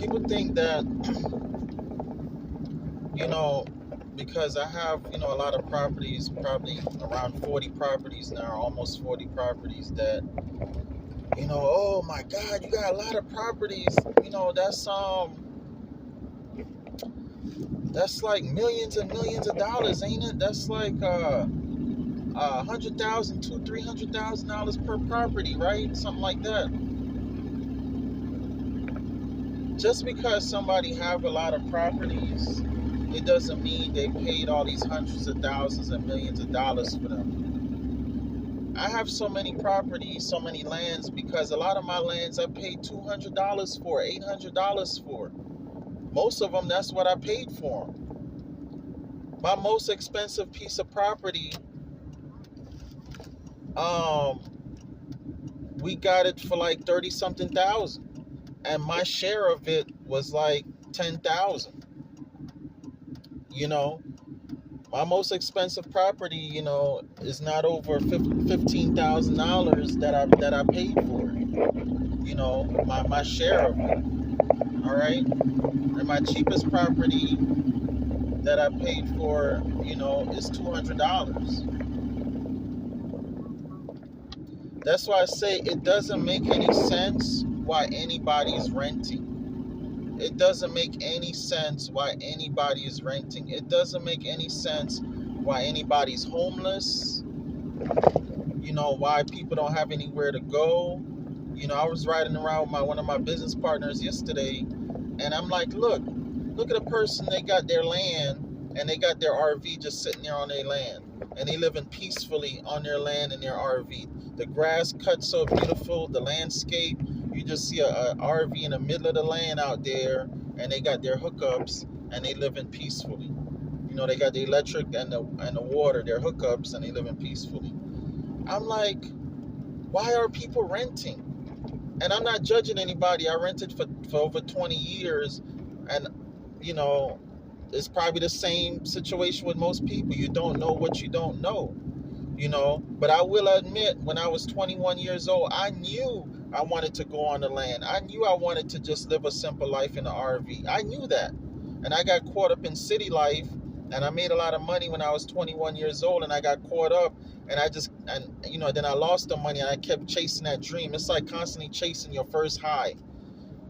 People think that, you know, because I have, a lot of properties, probably around 40 properties now, almost 40 properties, that, oh my God, you got a lot of properties. That's like millions and millions of dollars, ain't it? That's like 100,000, $300,000 per property, right? Something like that. Just because somebody have a lot of properties, it doesn't mean they paid all these hundreds of thousands and millions of dollars for them. I have so many properties, so many lands, because a lot of my lands I paid $200 for, $800 for. Most of them, that's what I paid for them. My most expensive piece of property, we got it for like 30 something thousand, and my share of it was like 10,000. My most expensive property, is not over $15,000 that I paid for it. My share of it. All right, and my cheapest property that I paid for, is $200. That's why I say it doesn't make any sense why anybody's renting. It doesn't make any sense why anybody is renting. It doesn't make any sense why anybody's homeless. Why people don't have anywhere to go. I was riding around with one of my business partners yesterday, and I'm like, look at a person. They got their land, and they got their RV just sitting there on their land, and they living peacefully on their land in their RV. The grass cut so beautiful, the landscape. You just see a RV in the middle of the land out there, and they got their hookups, and they living peacefully. They got the electric and the water, their hookups, and they living peacefully. I'm like, why are people renting? And I'm not judging anybody. I rented for over 20 years, and it's probably the same situation with most people. You don't know what you don't know. But I will admit, when I was 21 years old, I knew I wanted to go on the land. I knew I wanted to just live a simple life in an RV. I knew that. And I got caught up in city life, and I made a lot of money when I was 21 years old, and I got caught up, and then I lost the money, and I kept chasing that dream. It's like constantly chasing your first high.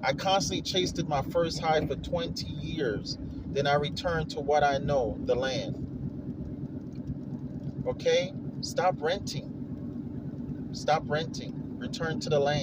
I constantly chased my first high for 20 years. Then I returned to what I know, the land. Okay? Stop renting. Return to the land.